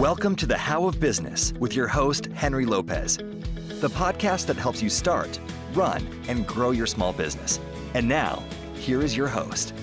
Welcome to the How of Business with your host, Henry Lopez, the podcast that helps you start, run, and grow your small business. And now, here is your host.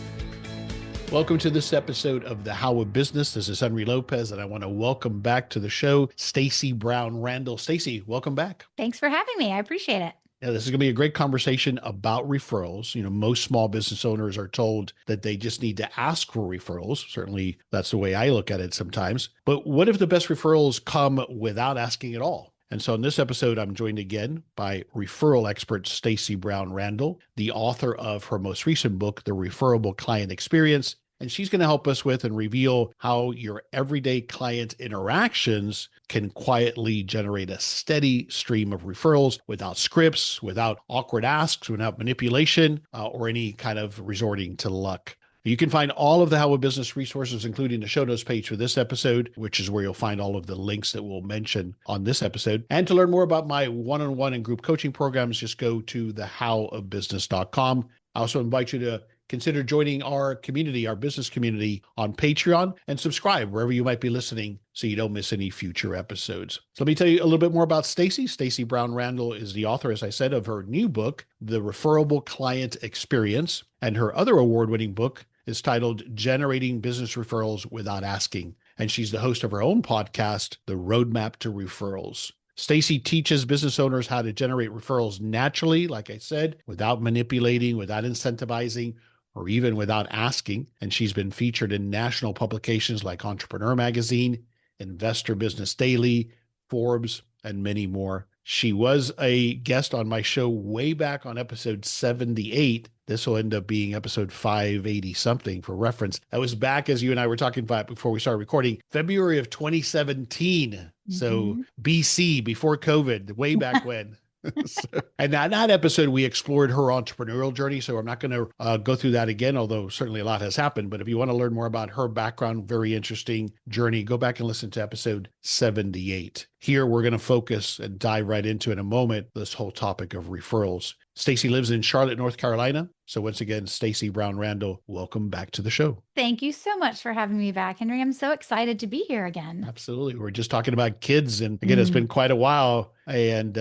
Welcome to this episode of the How of Business. This is Henry Lopez, and I want to welcome back to the show, Stacey Brown Randall. Stacey, welcome back. Thanks for having me. I appreciate it. Yeah, this is going to be a great conversation about referrals. You know, most small business owners are told that they just need to ask for referrals. Certainly, that's the way I look at it sometimes. But what if the best referrals come without asking at all? And so in this episode, I'm joined again by referral expert Stacey Brown Randall, the author of her most recent book, The Referable Client Experience. And she's going to help us with and reveal how your everyday client interactions can quietly generate a steady stream of referrals without scripts, without awkward asks, without manipulation, or any kind of resorting to luck. You can find all of the How of Business resources, including the show notes page for this episode, which is where you'll find all of the links that we'll mention on this episode. And to learn more about my one-on-one and group coaching programs, just go to thehowofbusiness.com. I also invite you to consider joining our community, our business community on Patreon, and subscribe wherever you might be listening so you don't miss any future episodes. So let me tell you a little bit more about Stacey. Stacey Brown Randall is the author, as I said, of her new book, The Referable Client Experience, and her other award-winning book is titled Generating Business Referrals Without Asking. And she's the host of her own podcast, The Roadmap to Referrals. Stacey teaches business owners how to generate referrals naturally, like I said, without manipulating, without incentivizing, or even without asking. And she's been featured in national publications like Entrepreneur Magazine, Investor Business Daily, Forbes, and many more. She was a guest on my show way back on episode 78. This will end up being episode 580 something for reference. I was back, as you and I were talking about before we started recording, February of 2017. Mm-hmm. So BC, before COVID, way back when. And in that episode, we explored her entrepreneurial journey. So I'm not going to go through that again, although certainly a lot has happened. But if you want to learn more about her background, very interesting journey, go back and listen to episode 78. Here, we're going to focus and dive right into in a moment this whole topic of referrals. Stacey lives in Charlotte, North Carolina. So once again, Stacey Brown Randall, welcome back to the show. Thank you so much for having me back, Henry. I'm so excited to be here again. Absolutely. We're just talking about kids. And again, it's been quite a while. And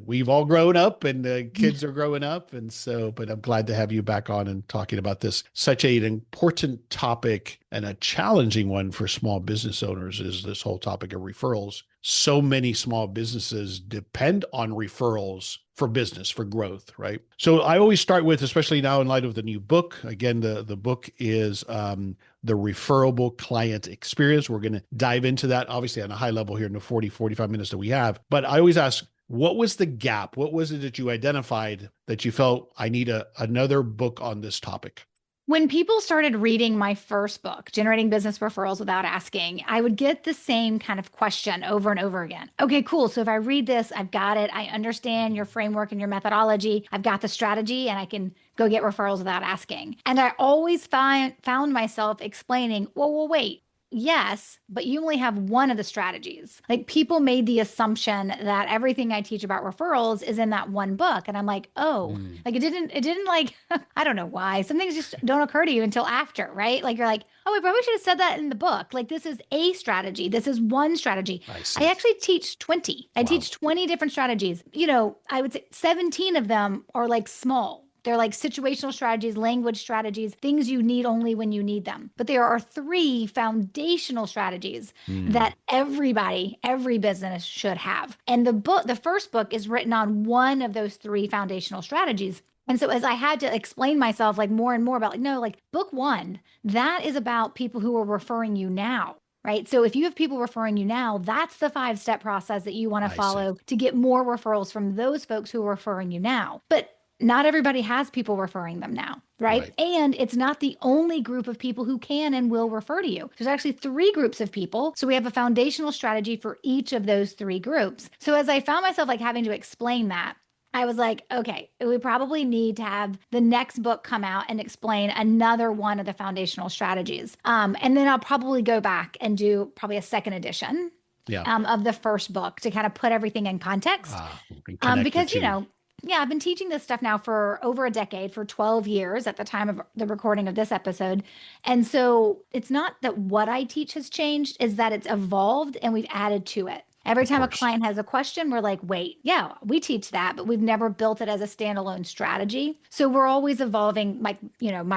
we've all grown up and the kids are growing up. And so, but I'm glad to have you back on and talking about this. Such an important topic and a challenging one for small business owners is this whole topic of referrals. So many small businesses depend on referrals for business, for growth, right? So I always start with, especially now in light of the new book, again, the book is The Referable Client Experience. We're going to dive into that, obviously, on a high level here in the 45 minutes that we have. But I always ask, what was the gap? What was it that you identified that you felt, I need another book on this topic? When people started reading my first book, Generating Business Referrals Without Asking, I would get the same kind of question over and over again. Okay, cool. So if I read this, I've got it. I understand your framework and your methodology. I've got the strategy and I can go get referrals without asking. And I always found myself explaining, well, wait. Yes, but you only have one of the strategies. Like people made the assumption that everything I teach about referrals is in that one book. And I'm like, like it didn't like, I don't know why. Some things just don't occur to you until after, right? Like you're like, oh, we probably should have said that in the book. Like this is a strategy. This is one strategy. I actually teach 20. I teach 20 different strategies. You know, I would say 17 of them are like small. They're like situational strategies, language strategies, things you need only when you need them. But there are 3 foundational strategies that every business should have. And the first book is written on one of those 3 foundational strategies. And so as I had to explain myself like more and more about like book 1, that is about people who are referring you now. Right. So if you have people referring you now, that's the 5-step process that you want to follow to get more referrals from those folks who are referring you now. But not everybody has people referring them now, right? And it's not the only group of people who can and will refer to you. There's actually 3 groups of people. So we have a foundational strategy for each of those 3 groups. So as I found myself like having to explain that, I was like, okay, we probably need to have the next book come out and explain another one of the foundational strategies. And then I'll probably go back and do probably a second edition of the first book to kind of put everything in context. Because, you know, Yeah, I've been teaching this stuff now for over a decade, for 12 years at the time of the recording of this episode. And so it's not that what I teach has changed, is that it's evolved and we've added to it. Every Of time a course. client has a question, we're like, wait, yeah, we teach that, but we've never built it as a standalone strategy. So we're always evolving my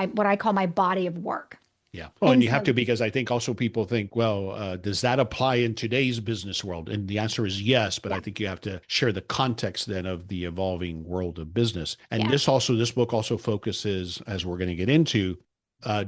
what I call my body of work. Yeah. Oh, and And you have so to, because I think also people think, well, does that apply in today's business world? And the answer is yes, but I yeah, think you have to share the context then of the evolving world of business. And yeah. this book also focuses, as we're going to get into,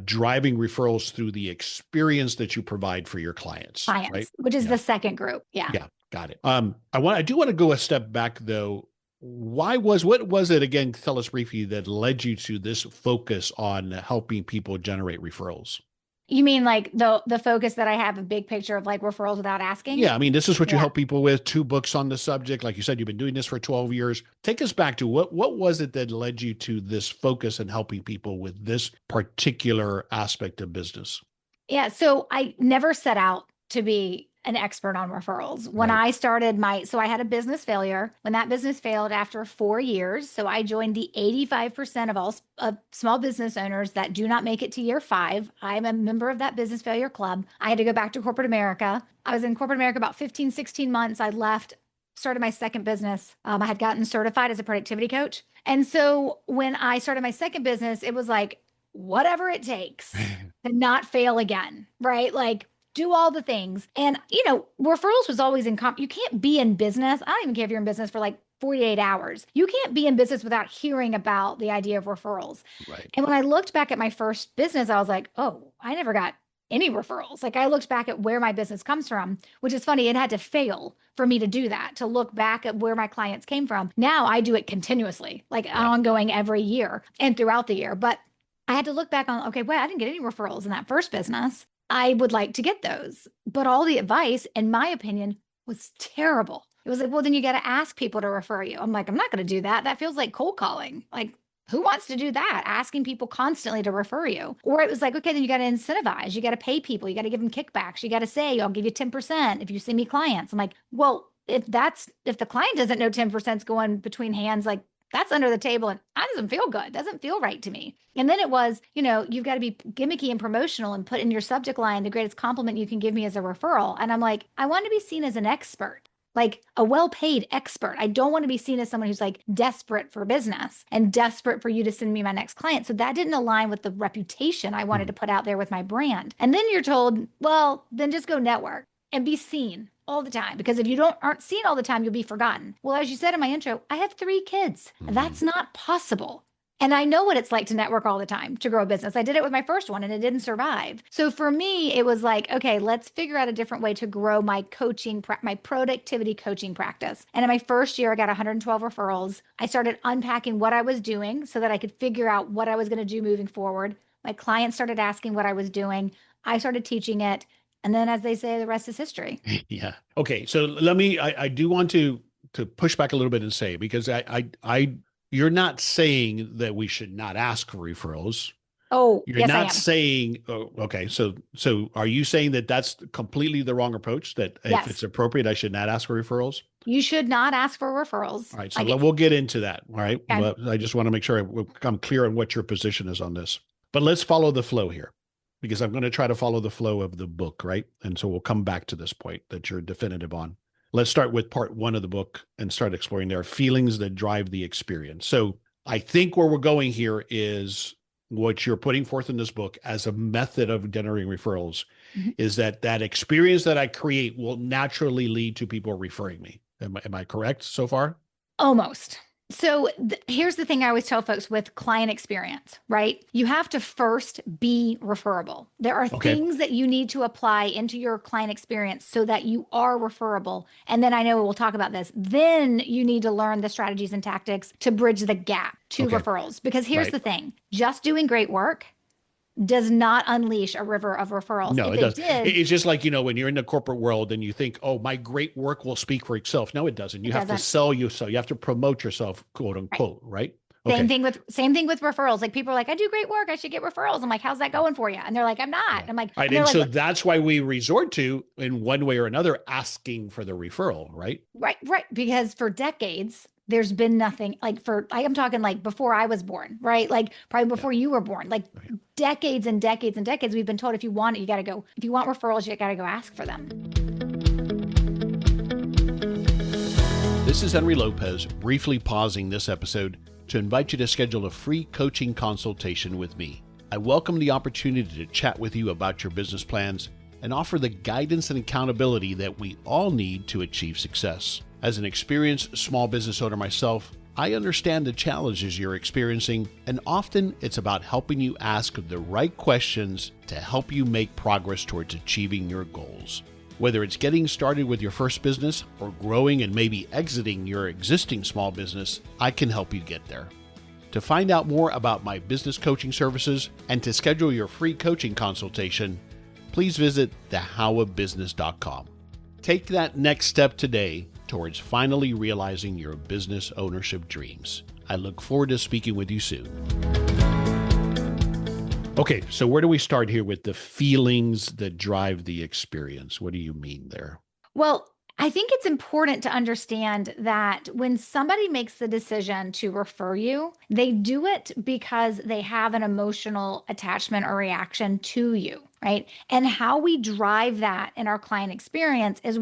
driving referrals through the experience that you provide for your clients, right? Clients, which is Yeah. the second group. Yeah. Yeah. Got it. I do want to go a step back though. What was it again? Tell us briefly that led you to this focus on helping people generate referrals. You mean like the focus that I have, a big picture of like referrals without asking? Yeah, I mean, this is what you Yeah. help people with. 2 books on the subject. Like you said, you've been doing this for 12 years. Take us back to what was it that led you to this focus and helping people with this particular aspect of business? Yeah. So I never set out to be an expert on referrals. When Right. I started so I had a business failure. When that business failed after 4 years, so I joined the 85% of all of small business owners that do not make it to year 5. I'm a member of that business failure club. I had to go back to corporate America. I was in corporate America about 15, 16 months. I left, started my second business. I had gotten certified as a productivity coach. And so when I started my second business, it was like, whatever it takes to not fail again, right? Like, do all the things. And, referrals was always you can't be in business. I don't even care if you're in business for like 48 hours. You can't be in business without hearing about the idea of referrals. Right. And when I looked back at my first business, I was like, oh, I never got any referrals. Like I looked back at where my business comes from, which is funny. It had to fail for me to do that, to look back at where my clients came from. Now I do it continuously, like Yeah. ongoing every year and throughout the year. But I had to look back on, okay, wait, I didn't get any referrals in that first business. I would like to get those. But all the advice, in my opinion, was terrible. It was like, well, then you got to ask people to refer you. I'm like, I'm not going to do that. That feels like cold calling. Like, who wants to do that? Asking people constantly to refer you. Or it was like, okay, then you got to incentivize. You got to pay people. You got to give them kickbacks. You got to say, I'll give you 10% if you send me clients. I'm like, well, if the client doesn't know 10% is going between hands, like that's under the table and that doesn't feel good. Doesn't feel right to me. And then it was, you've got to be gimmicky and promotional and put in your subject line, the greatest compliment you can give me is a referral. And I'm like, I want to be seen as an expert, like a well-paid expert. I don't want to be seen as someone who's like desperate for business and desperate for you to send me my next client. So that didn't align with the reputation I wanted to put out there with my brand. And then you're told, well, then just go network and be seen all the time, because if you aren't seen all the time, you'll be forgotten. Well, as you said in my intro, I have 3 kids. That's not possible. And I know what it's like to network all the time, to grow a business. I did it with my first one and it didn't survive. So for me, it was like, okay, let's figure out a different way to grow my my productivity coaching practice. And in my first year, I got 112 referrals. I started unpacking what I was doing so that I could figure out what I was going to do moving forward. My clients started asking what I was doing. I started teaching it. And then, as they say, the rest is history. Yeah. Okay. So I do want to push back a little bit and say, because you're not saying that we should not ask for referrals. Oh, You're yes, I not am. saying, oh, okay. So are you saying that that's completely the wrong approach, that if Yes. it's appropriate, I should not ask for referrals? You should not ask for referrals. All right. So we'll get into that. All right. Okay. Well, I just want to make sure I'm clear on what your position is on this, but let's follow the flow here, because I'm going to try to follow the flow of the book. Right. And so we'll come back to this point that you're definitive on. Let's start with part 1 of the book and start exploring there feelings that drive the experience. So I think where we're going here is what you're putting forth in this book as a method of generating referrals is that experience that I create will naturally lead to people referring me. Am I correct so far? Almost. So here's the thing I always tell folks with client experience, right? You have to first be referable. There are things that you need to apply into your client experience so that you are referable. And then I know we'll talk about this. Then you need to learn the strategies and tactics to bridge the gap to referrals. Because here's the thing, just doing great work does not unleash a river of referrals. No, if it does. did, It's just like, when you're in the corporate world and you think, oh, my great work will speak for itself. No, it doesn't. You have to sell yourself. You have to promote yourself, quote unquote, right? Same thing with referrals. Like people are like, I do great work, I should get referrals. I'm like, how's that going for you? And they're like, I'm not. I'm like, right. And so that's why we resort to, in one way or another, asking for the referral, right? Right. Because for decades, there's been nothing I'm talking like before I was born, right? Like probably before you were born, like decades and decades and decades, we've been told if you want it, you got to go. If you want referrals, you got to go ask for them. This is Henry Lopez, briefly pausing this episode to invite you to schedule a free coaching consultation with me. I welcome the opportunity to chat with you about your business plans and offer the guidance and accountability that we all need to achieve success. As an experienced small business owner myself, I understand the challenges you're experiencing, and often it's about helping you ask the right questions to help you make progress towards achieving your goals. Whether it's getting started with your first business or growing and maybe exiting your existing small business, I can help you get there. To find out more about my business coaching services and to schedule your free coaching consultation, please visit thehowofbusiness.com. Take that next step today towards finally realizing your business ownership dreams. I look forward to speaking with you soon. Okay, so where do we start here with the feelings that drive the experience? What do you mean there? Well, I think it's important to understand that when somebody makes the decision to refer you, they do it because they have an emotional attachment or reaction to you, right? And how we drive that in our client experience is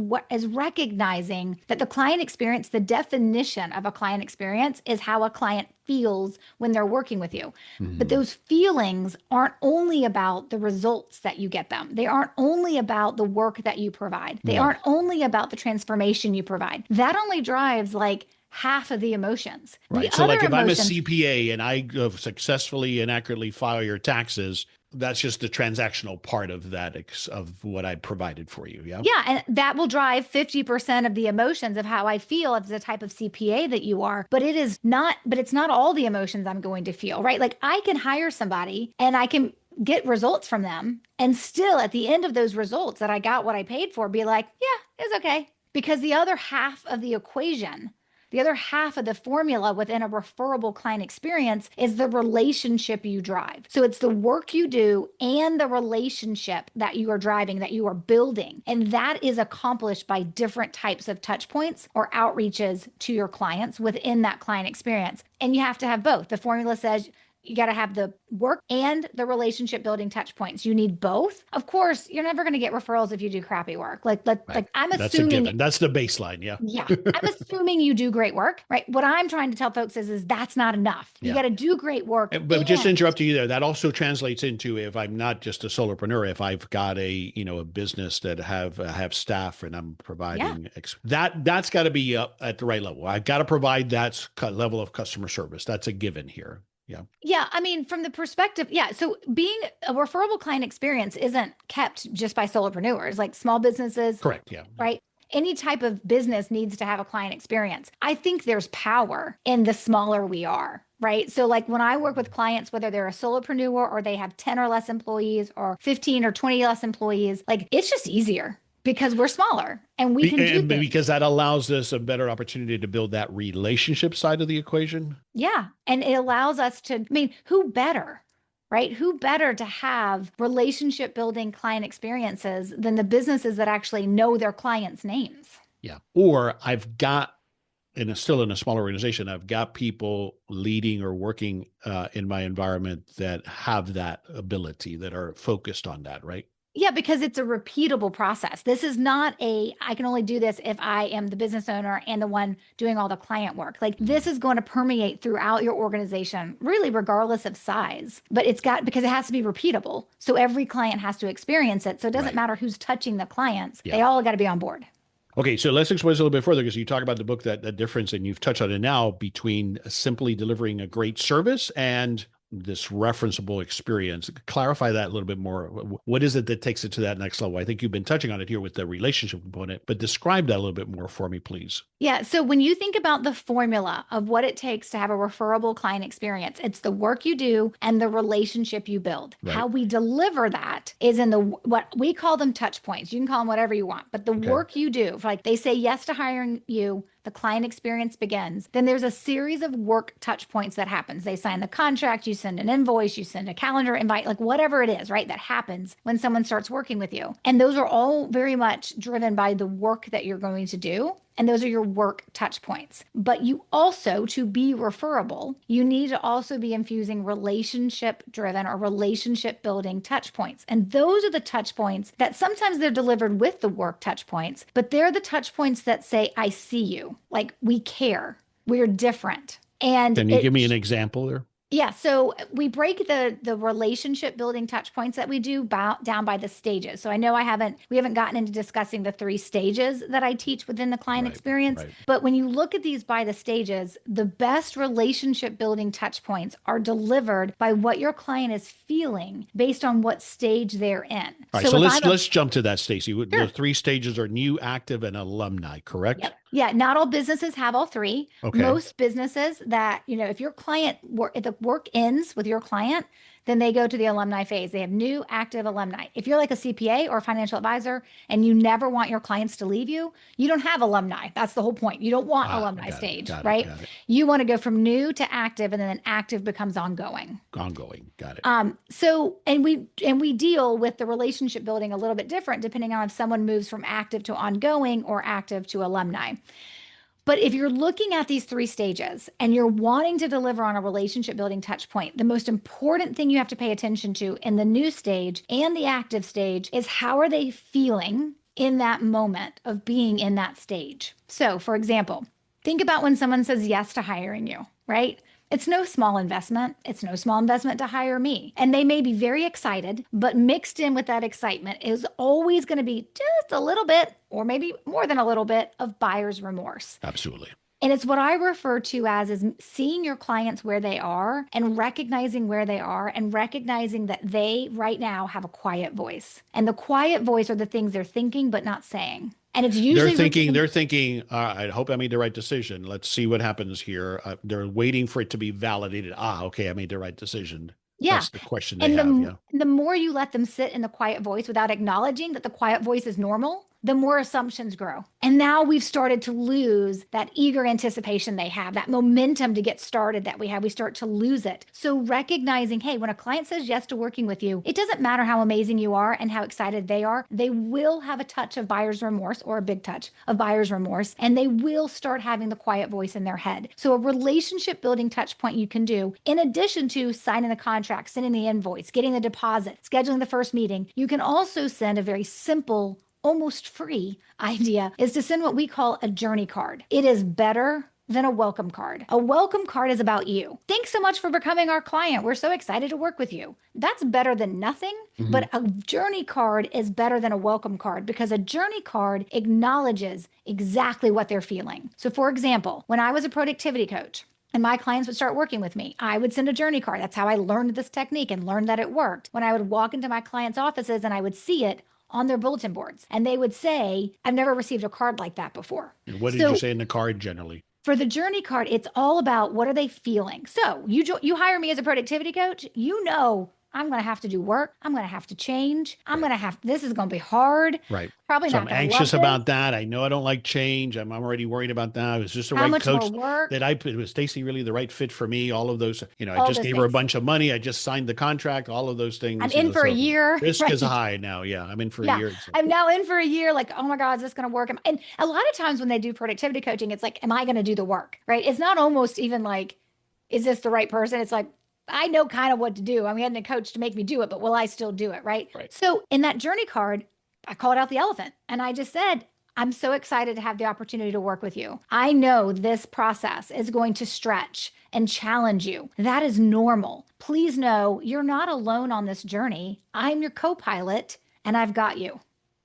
recognizing that the client experience, the definition of a client experience is how a client feels when they're working with you. Mm-hmm. But those feelings aren't only about the results that you get them. They aren't only about the work that you provide. They aren't only about the transformation you provide. That only drives like half of the emotions. Right. So like if I'm a CPA and I successfully and accurately file your taxes, that's just the transactional part of that, of what I provided for you. Yeah. Yeah. And that will drive 50% of the emotions of how I feel as the type of CPA that you are. But it's not all the emotions I'm going to feel, right? Like I can hire somebody and I can get results from them. And still at the end of those results that I got what I paid for, be like, yeah, it's okay. Because the other half of the equation, the other half of the formula within a referable client experience is the relationship you drive. So it's the work you do and the relationship that you are driving, that you are building. And that is accomplished by different types of touch points or outreaches to your clients within that client experience. And you have to have both. The formula says you got to have the work and the relationship building touch points. You need both. Of course, you're never going to get referrals if you do crappy work. Like I'm assuming. That's a given. That's the baseline. Yeah. Yeah. I'm assuming you do great work, right? What I'm trying to tell folks is that's not enough. You got to do great work. But just to interrupt you there, that also translates into, if I'm not just a solopreneur, if I've got a business that have staff and I'm providing that's got to be up at the right level. I've got to provide that level of customer service. That's a given here. Yeah. Yeah. I mean, from the perspective, so being a referable client experience isn't kept just by solopreneurs, like small businesses. Correct. Yeah. Right. Any type of business needs to have a client experience. I think there's power in the smaller we are. Right. So like when I work with clients, whether they're a solopreneur or they have 10 or less employees or 15 or 20 less employees, like it's just easier. Because we're smaller and we can do things. Because that allows us a better opportunity to build that relationship side of the equation. Yeah. And it allows us who better, right? Who better to have relationship building client experiences than the businesses that actually know their clients' names? Yeah. Or I've got, still in a smaller organization, I've got people leading or working in my environment that have that ability, that are focused on that, right? Yeah, because it's a repeatable process. This is not I can only do this if I am the business owner and the one doing all the client work. Like this is going to permeate throughout your organization, really regardless of size. But because it has to be repeatable. So every client has to experience it. So it doesn't matter who's touching the clients. Yeah. They all got to be on board. Okay, so let's explain this a little bit further, because you talk about the book, that difference, and you've touched on it now, between simply delivering a great service and this referenceable experience. Clarify that a little bit more. What is it that takes it to that next level? I think you've been touching on it here with the relationship component, but describe that a little bit more for me, please. Yeah. So when you think about the formula of what it takes to have a referable client experience, it's the work you do and the relationship you build. Right. How we deliver that is in what we call them touch points. You can call them whatever you want, but the work you do, like they say yes to hiring you, the client experience begins, then there's a series of work touch points that happens. They sign the contract, you send an invoice, you send a calendar invite, like whatever it is, right? That happens when someone starts working with you. And those are all very much driven by the work that you're going to do And those are your work touch points. But you also, to be referable, you need to also be infusing relationship driven or relationship building touch points. And those are the touch points that sometimes they're delivered with the work touch points, but they're the touch points that say, I see you, like we care, we're different. And can you give me an example there? Yeah, so we break the relationship building touch points that we do down by the stages. So I know we haven't gotten into discussing the 3 stages that I teach within the client experience, but when you look at these by the stages, the best relationship building touch points are delivered by what your client is feeling based on what stage they're in. All right, so let's jump to that, Stacey. Sure. The 3 stages are new, active, and alumni, correct? Yep. Yeah, not all businesses have all 3. Okay. Most businesses that, if your client if the work ends with your client, then they go to the alumni phase. They have new active alumni. If you're like a CPA or a financial advisor and you never want your clients to leave you, you don't have alumni. That's the whole point. You don't want alumni stage, right? You want to go from new to active, and then active becomes ongoing. Ongoing, got it. So we deal with the relationship building a little bit different depending on if someone moves from active to ongoing or active to alumni. But if you're looking at these 3 stages and you're wanting to deliver on a relationship building touch point, the most important thing you have to pay attention to in the new stage and the active stage is how are they feeling in that moment of being in that stage. So for example, think about when someone says yes to hiring you, right? It's no small investment. It's no small investment to hire me. And they may be very excited, but mixed in with that excitement is always going to be just a little bit, or maybe more than a little bit, of buyer's remorse. Absolutely. And it's what I refer to as is seeing your clients where they are and recognizing where they are and recognizing that they right now have a quiet voice. And the quiet voice are the things they're thinking but not saying. And it's usually they're thinking, I hope I made the right decision. Let's see what happens here. They're waiting for it to be validated. Okay, I made the right decision. Yeah. That's the question they have. The more you let them sit in the quiet voice without acknowledging that the quiet voice is normal, the more assumptions grow. And now we've started to lose that eager anticipation they have, that momentum to get started that we have. We start to lose it. So recognizing, hey, when a client says yes to working with you, it doesn't matter how amazing you are and how excited they are. They will have a touch of buyer's remorse, or a big touch of buyer's remorse, and they will start having the quiet voice in their head. So a relationship building touch point you can do, in addition to signing the contract, sending the invoice, getting the deposit, scheduling the first meeting, you can also send a very simple, almost free idea, is to send what we call a journey card. It is better than a welcome card. A welcome card is about you. Thanks so much for becoming our client. We're so excited to work with you. That's better than nothing, but a journey card is better than a welcome card because a journey card acknowledges exactly what they're feeling. So for example, when I was a productivity coach, and my clients would start working with me, I would send a journey card. That's how I learned this technique and learned that it worked. When I would walk into my clients' offices and I would see it on their bulletin boards, and they would say, I've never received a card like that before. And what did you say in the card generally? For the journey card, it's all about what are they feeling. So you hire me as a productivity coach, I'm going to have to do work. I'm going to have to change. This is going to be hard. Right. Probably so not. I'm anxious about that. I know I don't like change. I'm already worried about that. It was just the right coach that I put. Was Stacey really the right fit for me? All of those, I just gave her a bunch of money. I just signed the contract, all of those things. I'm in for a year. Risk is high now. Yeah. I'm in for a year. So. I'm now in for a year. Like, oh my God, is this going to work? And a lot of times when they do productivity coaching, it's like, am I going to do the work? Right. It's not almost even like, is this the right person? It's like, I know kind of what to do. I'm getting a coach to make me do it, but will I still do it? Right. So in that journey card, I called out the elephant and I just said, I'm so excited to have the opportunity to work with you. I know this process is going to stretch and challenge you. That is normal. Please know you're not alone on this journey. I'm your co-pilot and I've got you.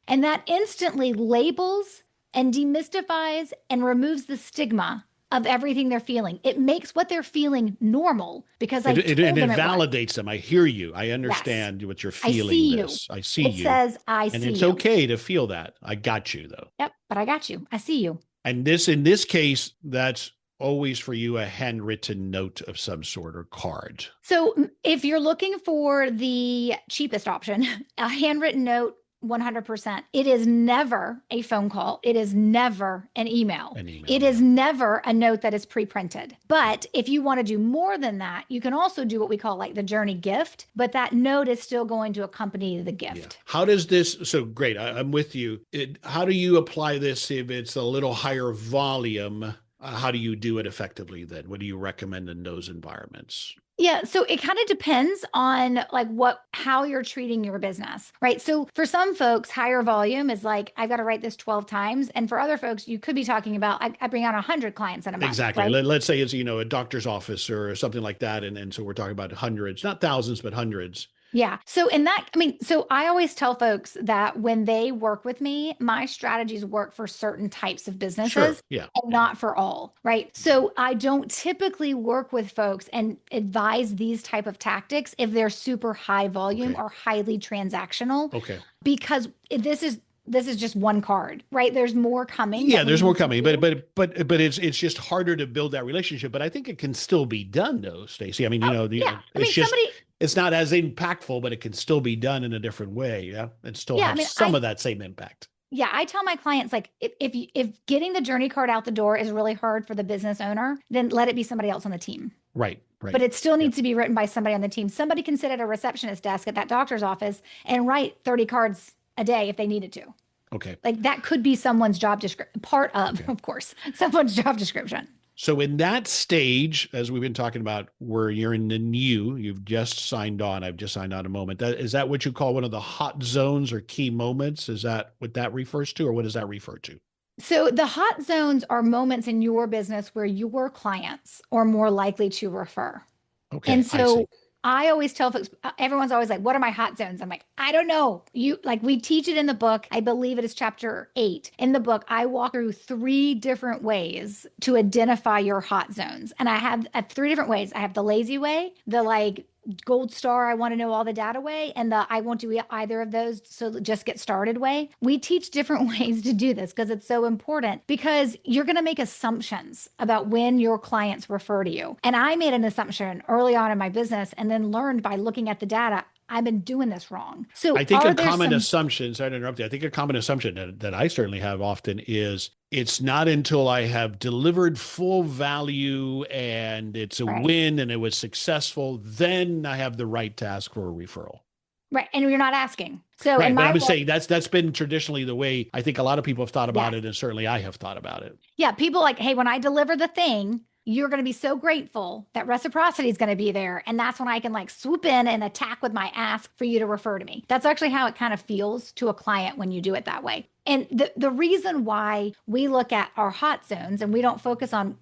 And that instantly labels and demystifies and removes the stigma of everything they're feeling. It makes what they're feeling normal because it validates them. I hear you. I understand what you're feeling. I see you. It says, I see you. And it's okay to feel that. I got you though. Yep. But I got you. I see you. And in this case, that's always for you a handwritten note of some sort or card. So if you're looking for the cheapest option, a handwritten note 100%. It is never a phone call. It is never an email. It Yeah. is never a note that is pre-printed. But if you want to do more than that, you can also do what we call like the journey gift, but that note is still going to accompany the gift. Yeah. How does this, so great, I'm with you. How do you apply this if it's a little higher volume? How do you do it effectively then? What do you recommend in those environments? Yeah, so it kind of depends on like how you're treating your business, right? So for some folks, higher volume is like, I've got to write this 12 times. And for other folks, you could be talking about, I bring on 100 clients in a month. Exactly. Right? Let's say it's, a doctor's office or something like that. And so we're talking about hundreds, not thousands, but hundreds. Yeah. So so I always tell folks that when they work with me, my strategies work for certain types of businesses. Sure. Yeah. And not for all, right? So I don't typically work with folks and advise these type of tactics if they're super high volume or highly transactional. Okay. Because this is just one card, right? There's more coming. Yeah, there's more coming, but it's just harder to build that relationship. But I think it can still be done, though, Stacey. I mean, it's not as impactful, but it can still be done in a different way, yeah, and still have some of that same impact. Yeah, I tell my clients, like, if getting the journey card out the door is really hard for the business owner, then let it be somebody else on the team. Right. But it still needs to be written by somebody on the team. Somebody can sit at a receptionist desk at that doctor's office and write 30 cards a day if they needed to. Okay. Like that could be someone's job description, of course, someone's job description. So in that stage, as we've been talking about, where you're in the you've just signed on, I've just signed on a moment. Is that what you call one of the hot zones or key moments? Is that what that refers to, or what does that refer to? So the hot zones are moments in your business where your clients are more likely to refer. Okay. And so I always tell folks, everyone's always like, what are my hot zones? I'm like, I don't know. We teach it in the book. I believe it is chapter 8. In the book, I walk through 3 different ways to identify your hot zones. And I have 3 different ways. I have the lazy way, the gold star, I want to know all the data way, and the I won't do either of those, so just get started way. We teach different ways to do this because it's so important, because you're going to make assumptions about when your clients refer to you. And I made an assumption early on in my business and then learned by looking at the data, I've been doing this wrong. So I think a common assumption, sorry to interrupt you, I think a common assumption that I certainly have often is it's not until I have delivered full value and it's a win and it was successful, then I have the right to ask for a referral. Right. And you're not asking. So right, but I would say that's been traditionally the way I think a lot of people have thought about it, and certainly I have thought about it. Yeah. People like, hey, when I deliver the thing, you're going to be so grateful that reciprocity is going to be there. And that's when I can swoop in and attack with my ask for you to refer to me. That's actually how it kind of feels to a client when you do it that way. And the reason why we look at our hot zones and we don't focus on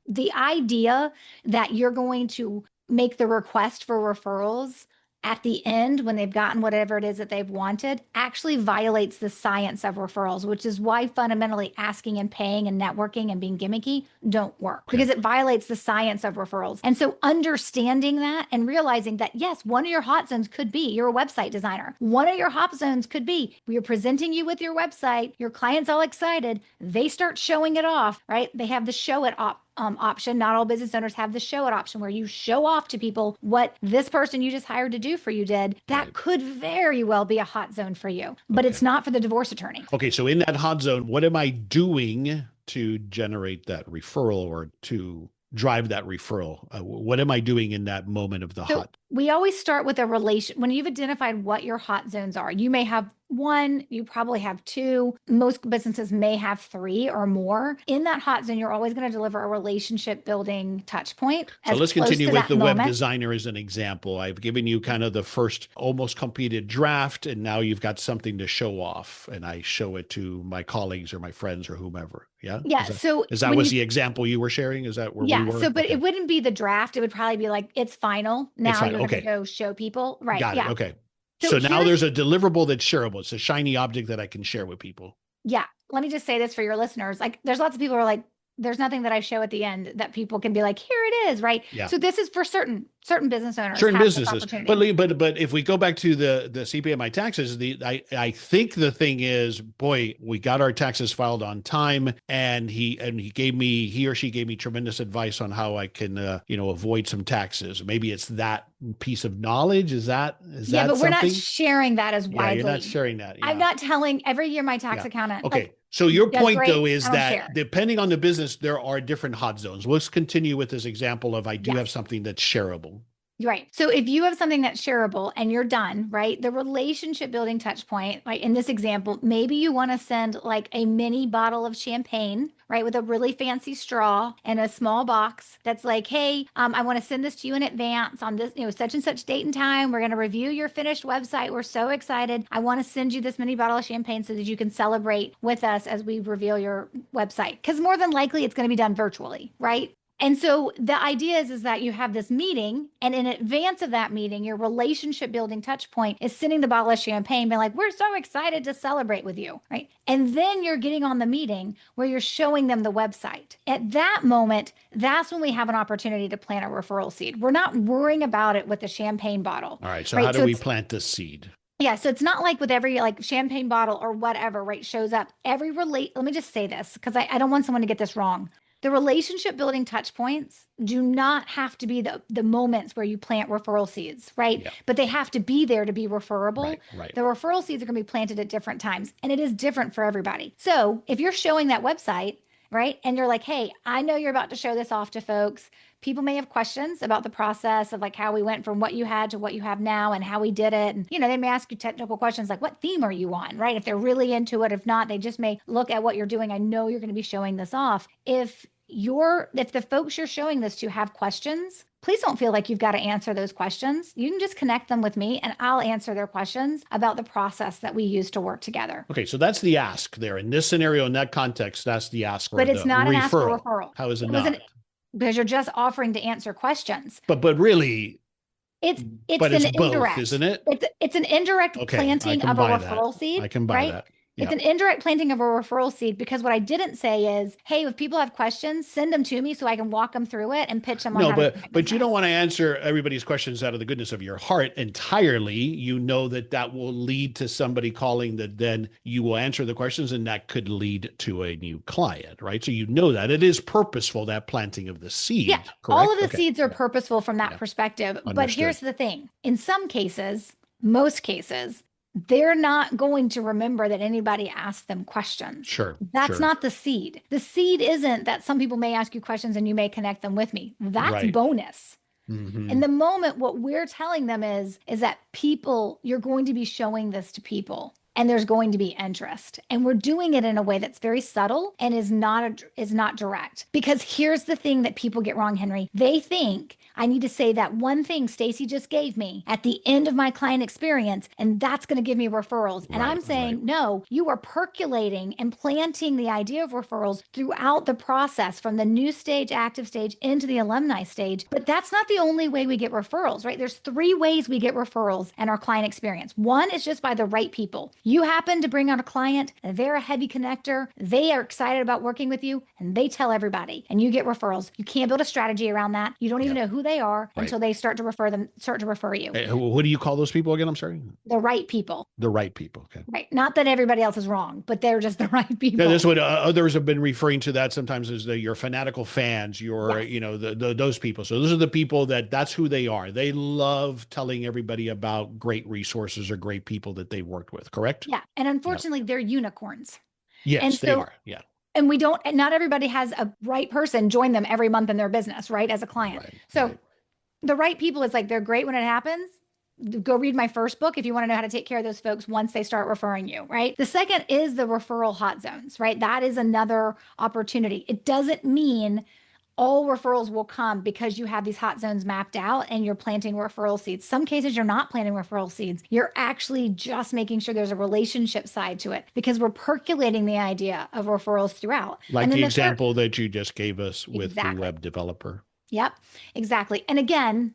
the idea that you're going to make the request for referrals at the end when they've gotten whatever it is that they've wanted actually violates the science of referrals, which is why fundamentally asking and paying and networking and being gimmicky don't work, because it violates the science of referrals. And so understanding that and realizing that, yes, one of your hot zones could be you're a website designer. One of your hot zones could be we're presenting you with your website, your client's all excited, they start showing it off, right? They have the show it option. Not all business owners have the show it option where you show off to people what this person you just hired to do for you did. That could very well be a hot zone for you, but it's not for the divorce attorney. Okay. So in that hot zone, what am I doing to generate that referral or to drive that referral? What am I doing in that moment of the hot? We always start with a relation. When you've identified what your hot zones are, you may have 1, you probably have 2. Most businesses may have 3 or more. In that hot zone, you're always going to deliver a relationship building touch point. So let's continue with the web designer as an example. I've given you kind of the first almost completed draft, and now you've got something to show off, and I show it to my colleagues or my friends or whomever. Yeah. Yeah. Is that the example you were sharing? Is that where we were? So, but it wouldn't be the draft. It would probably be it's final. Now you're going to go show people. Right. Got it. Okay. So now there's a deliverable that's shareable. It's a shiny object that I can share with people. Yeah. Let me just say this for your listeners. There's lots of people who are there's nothing that I show at the end that people can be here it is. Right. Yeah. So this is for certain certain business owners certain have this businesses. opportunity. But if we go back to the CPA My Taxes, I think the thing is, boy, we got our taxes filed on time, and he or she gave me tremendous advice on how I can avoid some taxes. Maybe it's that piece of knowledge. Is that Yeah, but we're not something? sharing that as Yeah, you're not widely. sharing that. Yeah. I'm not telling every year my tax Yeah. accountant. Okay. Like, So your does point great, though is I don't that share. depending on the business, there are different hot zones. Let's continue with this example of I do have Yes. something that's shareable. Right. So if you have something that's shareable and you're done, right? The relationship building touch point, like in this example, maybe you want to send like a mini bottle of champagne, right? With a really fancy straw and a small box that's like, hey, I want to send this to you in advance on this, such and such date and time. We're going to review your finished website. We're so excited. I want to send you this mini bottle of champagne so that you can celebrate with us as we reveal your website. Because more than likely it's going to be done virtually, right? And so the idea is that you have this meeting, and in advance of that meeting, your relationship building touch point is sending the bottle of champagne, being like, we're so excited to celebrate with you, right? And then you're getting on the meeting where you're showing them the website. At that moment, that's when we have an opportunity to plant a referral seed. We're not worrying about it with the champagne bottle. All right. So right? how do we plant this seed? Yeah, so it's not like with every like champagne bottle or whatever, right, shows up. Let me just say this because I don't want someone to get this wrong. The relationship building touch points do not have to be the moments where you plant referral seeds, right? Yeah. But they have to be there to be referable. Right. The referral seeds are going to be planted at different times, and it is different for everybody. So if you're showing that website, right, and you're like, hey, I know you're about to show this off to folks. People may have questions about the process of like how we went from what you had to what you have now and how we did it. And, they may ask you technical questions like, what theme are you on, right? If they're really into it, if not, they just may look at what you're doing. I know you're going to be showing this off. If the folks you're showing this to have questions, please don't feel like you've got to answer those questions. You can just connect them with me and I'll answer their questions about the process that we use to work together. Okay, so that's the ask there. In this scenario, in that context, that's the ask. But it's not an ask for referral. How is it not? Because you're just offering to answer questions. But really, it's but an it's both, indirect, isn't it? It's an indirect planting of a referral seed. I can buy that. It's an indirect planting of a referral seed because what I didn't say is, hey, if people have questions, send them to me so I can walk them through it and pitch them on. No, but you don't want to answer everybody's questions out of the goodness of your heart entirely. You know that will lead to somebody calling that then you will answer the questions and that could lead to a new client, right? So that it is purposeful, that planting of the seed. Yeah, correct? all of the seeds are purposeful from that perspective. Understood. But here's the thing. In some cases, most cases, they're not going to remember that anybody asked them questions. Sure. That's not the seed. The seed isn't that some people may ask you questions and you may connect them with me. That's bonus. Mm-hmm. In the moment, what we're telling them is that you're going to be showing this to people and there's going to be interest. And we're doing it in a way that's very subtle and is not direct. Because here's the thing that people get wrong, Henry. They think I need to say that one thing Stacey just gave me at the end of my client experience, and that's going to give me referrals. And I'm saying, no, you are percolating and planting the idea of referrals throughout the process from the new stage, active stage into the alumni stage. But that's not the only way we get referrals, right? There's 3 ways we get referrals in our client experience. One is just by the right people. You happen to bring on a client, they're a heavy connector, they are excited about working with you, and they tell everybody, and you get referrals. You can't build a strategy around that. You don't even know who they are until they start to refer you. What do you call those people again? I'm sorry. The right people. The right people. Okay. Right. Not that everybody else is wrong, but they're just the right people. Yeah, that's what others have been referring to that sometimes as your fanatical fans, those people. So those are the people that's who they are. They love telling everybody about great resources or great people that they worked with. Correct? Yeah. And unfortunately, they're unicorns. Yes, they are. Yeah. And not everybody has a right person join them every month in their business, right? As a client. The right people is like, they're great when it happens. Go read my first book if you want to know how to take care of those folks once they start referring you, right? The second is the referral hot zones, right? That is another opportunity. It doesn't mean all referrals will come because you have these hot zones mapped out and you're planting referral seeds. Some cases you're not planting referral seeds. You're actually just making sure there's a relationship side to it because we're percolating the idea of referrals throughout. Like the example that you just gave us with the web developer. Yep, exactly. And again,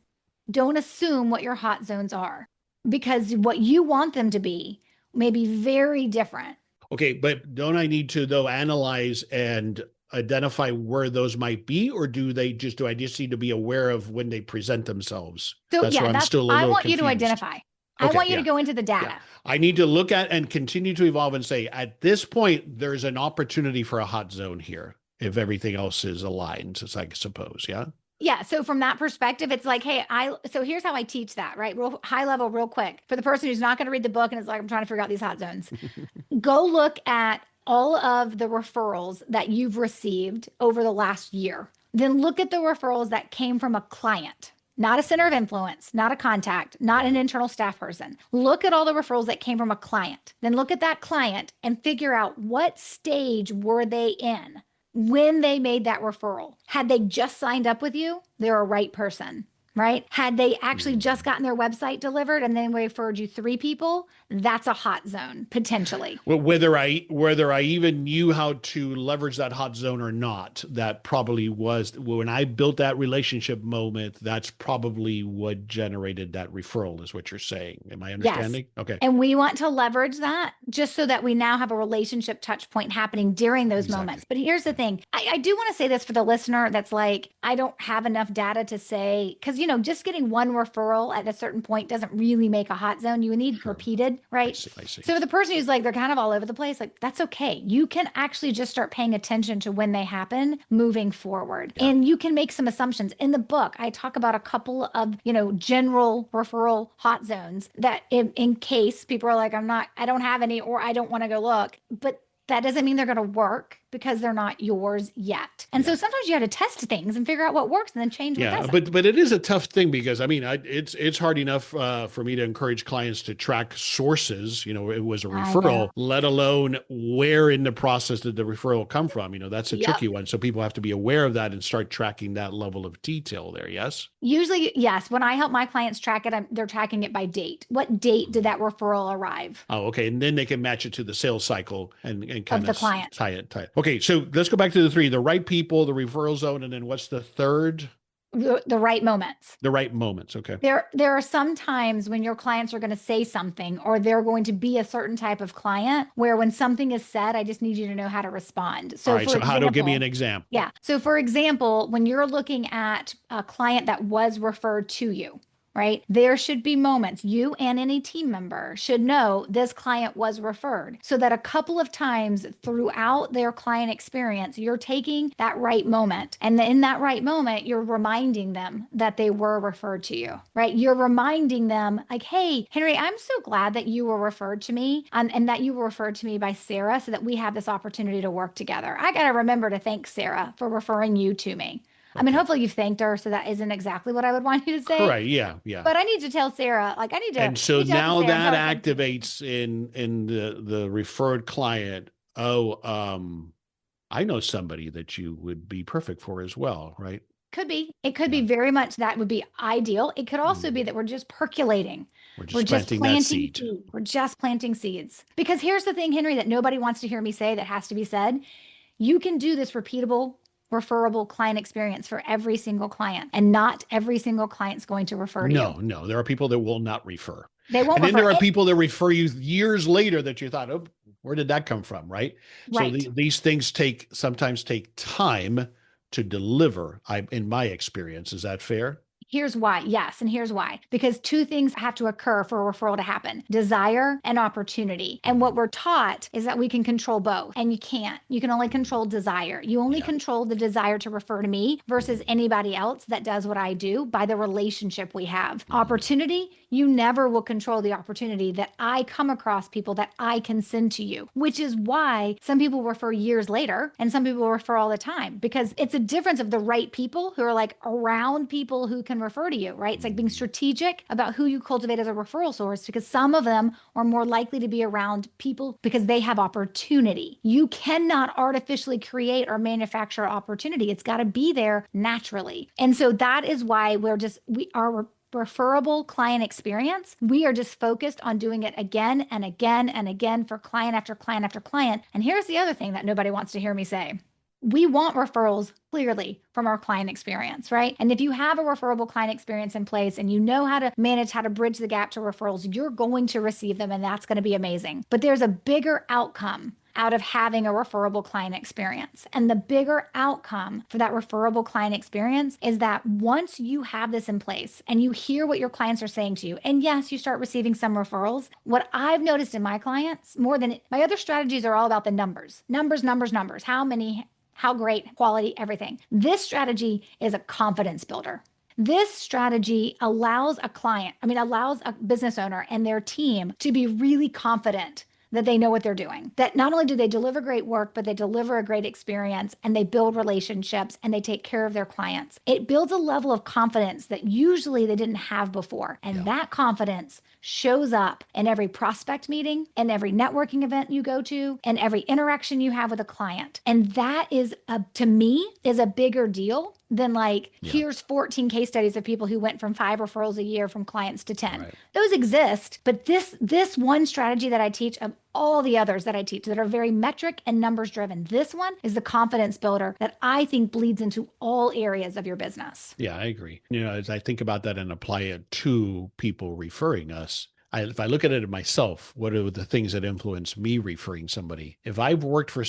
don't assume what your hot zones are because what you want them to be may be very different. Okay, but don't I need to, though, analyze and identify where those might be, or do I just need to be aware of when they present themselves? So That's where I'm still a I little want you confused. to identify. I Okay, want you to go into the data. yeah. I need to look at and continue to evolve and say, at this point, there's an opportunity for a hot zone here if everything else is aligned, as I suppose. Yeah. Yeah. So from that perspective, it's like, hey, so here's how I teach that, right? Real high level, real quick. For the person who's not going to read the book and is like, I'm trying to figure out these hot zones, go look at all of the referrals that you've received over the last year. Then look at the referrals that came from a client, not a center of influence, not a contact, not an internal staff person. Look at all the referrals that came from a client. Then look at that client and figure out what stage were they in when they made that referral. Had they just signed up with you, they're a right person, right? Had they actually just gotten their website delivered and then referred you 3 people, that's a hot zone potentially. Well, whether I even knew how to leverage that hot zone or not, that probably was when I built that relationship moment. That's probably what generated that referral, is what you're saying. Am I understanding? Yes. Okay. And we want to leverage that just so that we now have a relationship touch point happening during those moments. But here's the thing. I do want to say this for the listener that's like, I don't have enough data to say, because, just getting one referral at a certain point doesn't really make a hot zone. You need repeated, right? I see. So for the person who's like, they're kind of all over the place, like, that's okay. You can actually just start paying attention to when they happen moving forward. Yeah. And you can make some assumptions. In the book, I talk about a couple of, general referral hot zones that in case people are like, I don't have any, or I don't want to go look, but that doesn't mean they're going to work because they're not yours yet. And so sometimes you have to test things and figure out what works and then change what doesn't. But it is a tough thing because it's hard enough for me to encourage clients to track sources. It was a referral, let alone where in the process did the referral come from. That's a tricky one. So people have to be aware of that and start tracking that level of detail there. Yes. Usually, yes. When I help my clients track it, they're tracking it by date. What date did that referral arrive? Oh, okay. And then they can match it to the sales cycle and kind of the client. Tie it. Okay. So let's go back to the 3, the right people, the referral zone, and then what's the third? The right moments. The right moments. Okay. There are some times when your clients are going to say something, or they're going to be a certain type of client where when something is said, I just need you to know how to respond. So, all right. So give me an example. Yeah. So for example, when you're looking at a client that was referred to you, right? There should be moments you and any team member should know this client was referred, so that a couple of times throughout their client experience, you're taking that right moment. And in that right moment, you're reminding them that they were referred to you, right? You're reminding them like, hey, Henry, I'm so glad that you were referred to me and that you were referred to me by Sarah so that we have this opportunity to work together. I got to remember to thank Sarah for referring you to me. Okay. I mean, hopefully you've thanked her, so that isn't exactly what I would want you to say. Right, yeah. But I need to tell Sarah, like I need to. And so now that activates in the referred client, I know somebody that you would be perfect for as well, right? Could be. It could be very much that would be ideal. It could also be that we're just percolating. We're just planting that seed. We're just planting seeds. Because here's the thing, Henry, that nobody wants to hear me say that has to be said. You can do this repeatable, referable client experience for every single client, and not every single client's going to refer to you. No, there are people that will not refer. They won't. And then there are people that refer you years later that you thought, oh, where did that come from, right? Right. So these things sometimes take time to deliver. In my experience, is that fair? Here's why. Yes. And here's why. Because 2 things have to occur for a referral to happen: desire and opportunity. And what we're taught is that we can control both. And you can't. You can only control desire. You only control the desire to refer to me versus anybody else that does what I do by the relationship we have. Opportunity, you never will control the opportunity that I come across people that I can send to you, which is why some people refer years later and some people refer all the time, because it's a difference of the right people who are like around people who can refer to you, right? It's like being strategic about who you cultivate as a referral source, because some of them are more likely to be around people because they have opportunity. You cannot artificially create or manufacture opportunity. It's got to be there naturally. And so that is why we are referable client experience. We are just focused on doing it again and again and again for client after client after client. And here's the other thing that nobody wants to hear me say. We want referrals clearly from our client experience, right? And if you have a referable client experience in place and you know how to manage, how to bridge the gap to referrals, you're going to receive them, and that's going to be amazing. But there's a bigger outcome out of having a referable client experience. And the bigger outcome for that referable client experience is that once you have this in place and you hear what your clients are saying to you, and yes, you start receiving some referrals, what I've noticed in my clients, more than my other strategies are all about the numbers, numbers, numbers, numbers, how many, how great, quality, everything. This strategy is a confidence builder. This strategy allows allows a business owner and their team to be really confident that they know what they're doing. That not only do they deliver great work, but they deliver a great experience and they build relationships and they take care of their clients. It builds a level of confidence that usually they didn't have before. And that confidence shows up in every prospect meeting and every networking event you go to and every interaction you have with a client. And that is, to me, is a bigger deal than here's 14 case studies of people who went from 5 referrals a year from clients to 10. Right. Those exist, but this one strategy that I teach, of all the others that I teach that are very metric and numbers driven, this one is the confidence builder that I think bleeds into all areas of your business. Yeah, I agree. As I think about that and apply it to people referring us, if I look at it myself, what are the things that influence me referring somebody? If I've worked with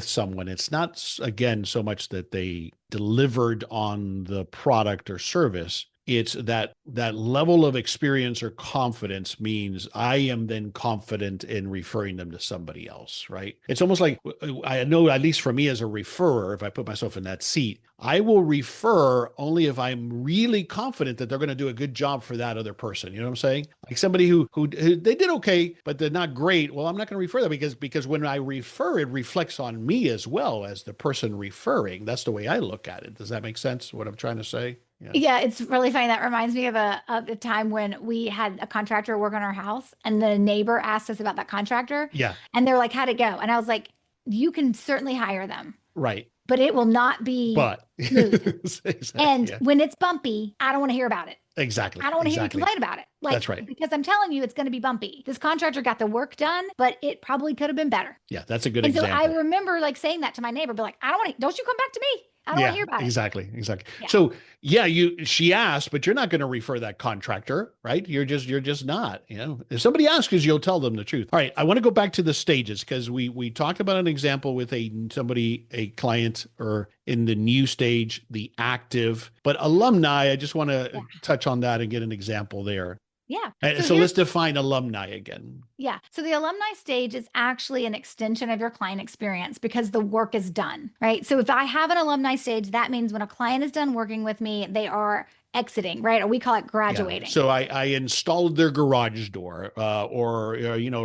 someone, it's not, again, so much that they delivered on the product or service. It's that level of experience or confidence means I am then confident in referring them to somebody else, right? It's almost like, I know, at least for me as a referrer, if I put myself in that seat, I will refer only if I'm really confident that they're going to do a good job for that other person. You know what I'm saying? Like somebody who they did okay, but they're not great. Well, I'm not going to refer them because when I refer, it reflects on me as well as the person referring. That's the way I look at it. Does that make sense, what I'm trying to say? Yeah, it's really funny. That reminds me of a time when we had a contractor work on our house and the neighbor asked us about that contractor. Yeah. And they're like, how'd it go? And I was like, you can certainly hire them. Right. But it will not be smooth. Exactly, and when it's bumpy, I don't want to hear about it. Exactly. I don't want to hear you complain about it. That's right. Because I'm telling you, it's going to be bumpy. This contractor got the work done, but it probably could have been better. Yeah, that's a good example. And so I remember saying that to my neighbor, be like, don't you come back to me. I don't want to hear about it. Exactly. Yeah. So she asked, but you're not going to refer that contractor, right? You're just not, if somebody asks you, you'll tell them the truth. All right. I want to go back to the stages because we talked about an example with a client or in the new stage, the active, but alumni, I just want to touch on that and get an example there. Yeah. So let's define alumni again. Yeah. So the alumni stage is actually an extension of your client experience because the work is done, right? So if I have an alumni stage, that means when a client is done working with me, they are exiting, right? Or we call it graduating. Yeah. So I installed their garage door or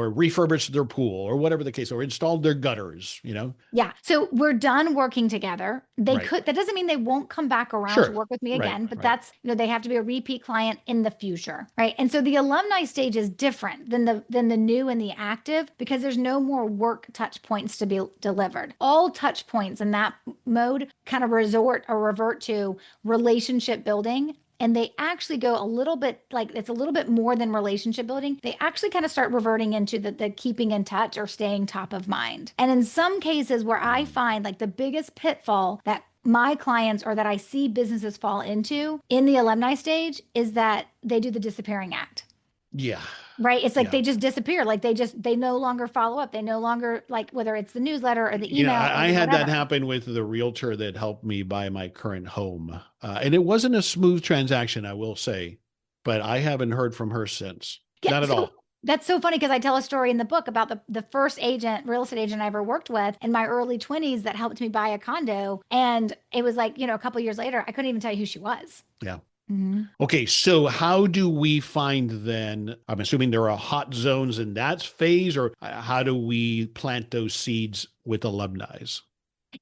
refurbished their pool or whatever the case, or installed their gutters, Yeah. So we're done working together. That doesn't mean they won't come back around to work with me again, but that's, they have to be a repeat client in the future, right? And so the alumni stage is different than the new and the active because there's no more work touch points to be delivered. All touch points in that mode kind of revert to relationship building. And they actually go a little bit it's a little bit more than relationship building. They actually kind of start reverting into the keeping in touch or staying top of mind. And in some cases where I find the biggest pitfall that my clients or that I see businesses fall into in the alumni stage is that they do the disappearing act. Yeah. Right. It's they just disappear. They no longer follow up. They no longer whether it's the newsletter or the email. I had that happen with the realtor that helped me buy my current home. And it wasn't a smooth transaction, I will say, but I haven't heard from her since. Not at all. That's so funny because I tell a story in the book about the first real estate agent I ever worked with in my early 20s that helped me buy a condo. And it was a couple of years later, I couldn't even tell you who she was. Yeah. Mm-hmm. Okay, so how do we find then, I'm assuming there are hot zones in that phase, or how do we plant those seeds with alumni?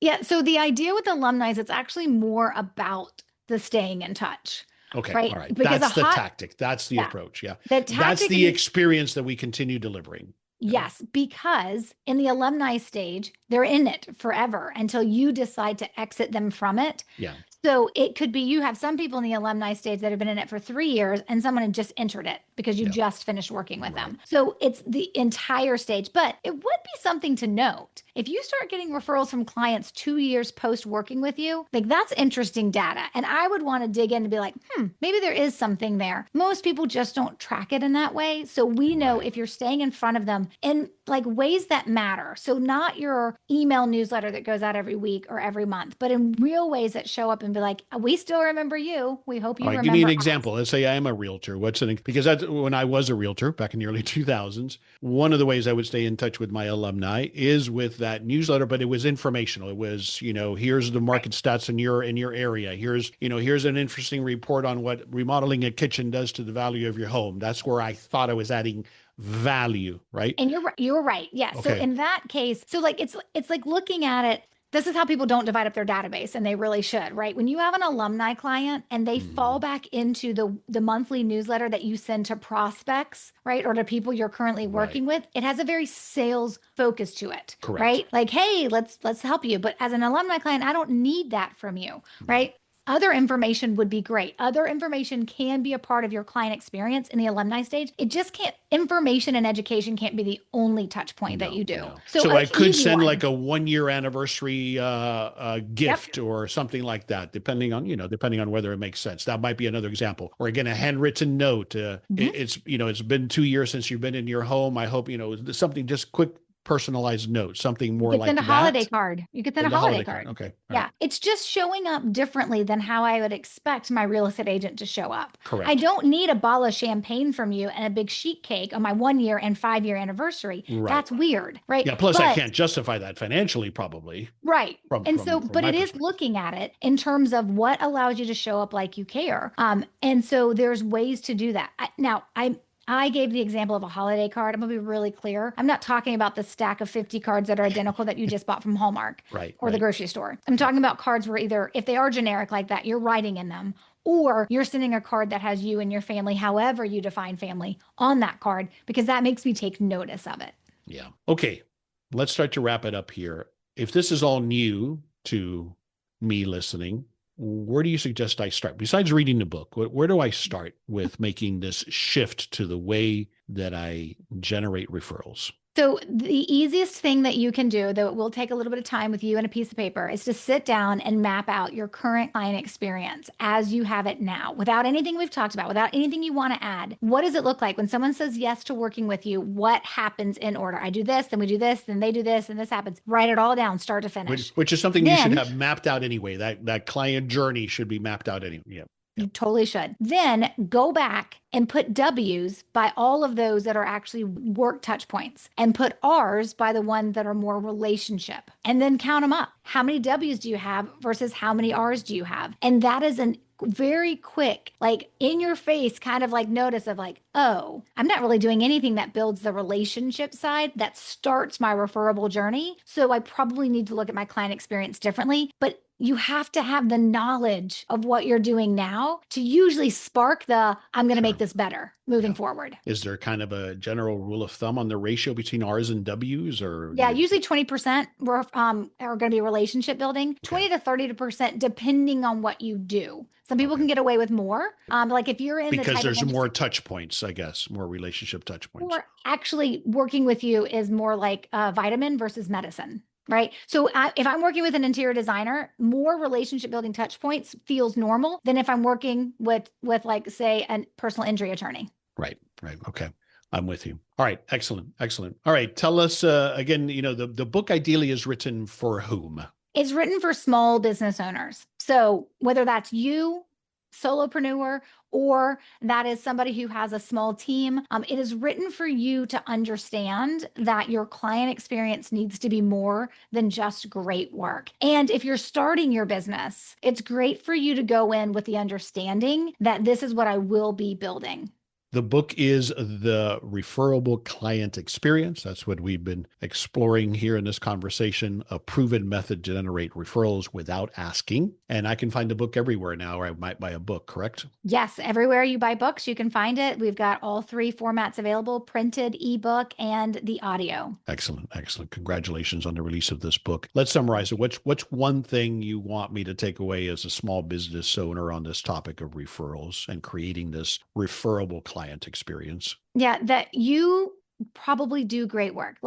Yeah, so the idea with alumni is it's actually more about the staying in touch. Okay, right? All right. Because that's the tactic. That's the approach, yeah. That's the experience that we continue delivering. Yes, because in the alumni stage, they're in it forever until you decide to exit them from it. Yeah. So it could be you have some people in the alumni stage that have been in it for 3 years and someone had just entered it because you just finished working with them. So it's the entire stage, but it would be something to note. If you start getting referrals from clients 2 years post working with you, that's interesting data. And I would want to dig in and be like, maybe there is something there. Most people just don't track it in that way. So we know if you're staying in front of them, and like ways that matter. So not your email newsletter that goes out every week or every month, but in real ways that show up and be like, we still remember you. We hope you All right, give me an remember us. example. Let's say I am a realtor. Because that's when I was a realtor back in the early 2000s. One of the ways I would stay in touch with my alumni is with that newsletter, but it was informational. It was, here's the market stats in your area. Here's an interesting report on what remodeling a kitchen does to the value of your home. That's where I thought I was adding value, right? And you're right. Yeah. So Okay. in that case, so like it's like looking at it. This is how people don't divide up their database, and they really should, right? When you have an alumni client and they fall back into the monthly newsletter that you send to prospects, right? Or to people you're currently working with, it has a very sales focus to it. Correct. Right? Like, hey, let's help you. But as an alumni client, I don't need that from you, right? Other information would be great. Other information can be a part of your client experience in the alumni stage. It just can't, information and education can't be the only touch point that you do. No. So So I could send one. like a 1-year anniversary gift or something like that, depending on whether it makes sense. That might be another example. Or again, a handwritten note. It's been 2 years since you've been in your home. I hope, something just quick, personalized note, something more like that. You could send a holiday card. You could send a holiday card. Okay. Yeah. It's just showing up differently than how I would expect my real estate agent to show up. Correct. I don't need a bottle of champagne from you and a big sheet cake on my 1-year and 5-year anniversary. Right. That's weird, right? Yeah. Plus, I can't justify that financially, probably. Right. But it is perspective. looking at it in terms of what allows you to show up like you care. And so there's ways to do that. I gave the example of a holiday card. I'm going to be really clear. I'm not talking about the stack of 50 cards that are identical that you just bought from Hallmark or the grocery store. I'm talking about cards where either, if they are generic like that, you're writing in them, or you're sending a card that has you and your family, however you define family, on that card, because that makes me take notice of it. Yeah. Okay. Let's start to wrap it up here. If this is all new to me listening, where do you suggest I start? Besides reading the book, where do I start with making this shift to the way that I generate referrals? So the easiest thing that you can do, though it will take a little bit of time with you and a piece of paper, is to sit down and map out your current client experience as you have it now, without anything we've talked about, without anything you want to add. What does it look like when someone says yes to working with you? What happens in order? I do this, then we do this, then they do this, and this happens. Write it all down, start to finish. Which is something you should have mapped out anyway. That client journey should be mapped out anyway. Yeah. You totally should. Then go back and put W's by all of those that are actually work touch points, and put R's by the ones that are more relationship, and then count them up. How many W's do you have versus how many R's do you have? And that is a very quick, like in your face kind of like notice of like, oh, I'm not really doing anything that builds the relationship side that starts my referable journey. So I probably need to look at my client experience differently. But you have to have the knowledge of what you're doing now to usually spark I'm going to make this better moving forward. Is there kind of a general rule of thumb on the ratio between R's and W's, or? Yeah, usually 20% are going to be relationship building, 20 to 30% depending on what you do. Some people can get away with more. Like if you're in because there's more touch points, I guess, more relationship touch points. Or actually working with you is more like vitamin versus medicine. Right. So if I'm working with an interior designer, more relationship building touch points feels normal than if I'm working with like, say, a personal injury attorney. Right. Okay. I'm with you. All right. Excellent. All right. Tell us again, the book ideally is written for whom? It's written for small business owners. So whether that's you, solopreneur, or that is somebody who has a small team, it is written for you to understand that your client experience needs to be more than just great work. And if you're starting your business, it's great for you to go in with the understanding that this is what I will be building. The book is The Referable Client Experience. That's what we've been exploring here in this conversation, a proven method to generate referrals without asking. And I can find the book everywhere now, or I might buy a book, correct? Yes, everywhere you buy books, you can find it. We've got all 3 formats available: printed, ebook, and the audio. Excellent. Congratulations on the release of this book. Let's summarize it. What's one thing you want me to take away as a small business owner on this topic of referrals and creating this referable client experience? Yeah, that you probably do great work.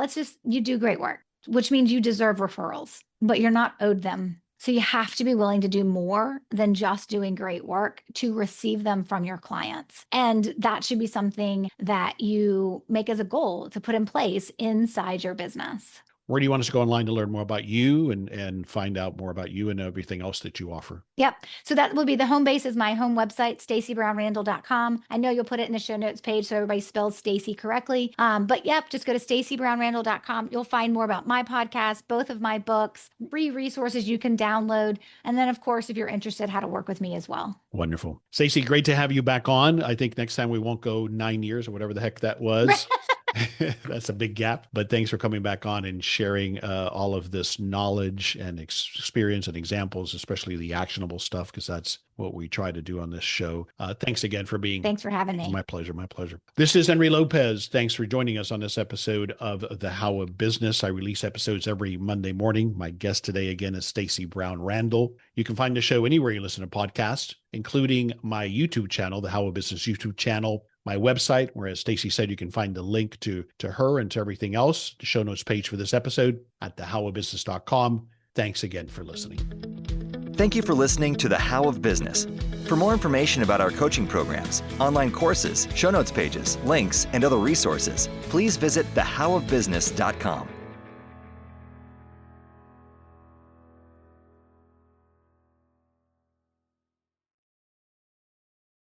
You do great work, which means you deserve referrals, but you're not owed them. So you have to be willing to do more than just doing great work to receive them from your clients. And that should be something that you make as a goal to put in place inside your business. Where do you want us to go online to learn more about you and find out more about you and everything else that you offer? Yep. So that will be the home base is my home website, staceybrownrandall.com. I know you'll put it in the show notes page so everybody spells Stacey correctly. But yep, just go to staceybrownrandall.com. You'll find more about my podcast, both of my books, free resources you can download. And then, of course, if you're interested, how to work with me as well. Wonderful. Stacey, great to have you back on. I think next time we won't go 9 years or whatever the heck that was. That's a big gap, but thanks for coming back on and sharing all of this knowledge and experience and examples, especially the actionable stuff, because that's what we try to do on this show. Thanks again for being. Thanks for having me. My pleasure. My pleasure. This is Henry Lopez. Thanks for joining us on this episode of The How of Business. I release episodes every Monday morning. My guest today again is Stacey Brown Randall. You can find the show anywhere you listen to podcasts, including my YouTube channel, the How of Business YouTube channel, my website, where, as Stacey said, you can find the link to her and to everything else, the show notes page for this episode at thehowofbusiness.com. Thanks again for listening. Thank you for listening to The How of Business. For more information about our coaching programs, online courses, show notes pages, links, and other resources, please visit thehowofbusiness.com.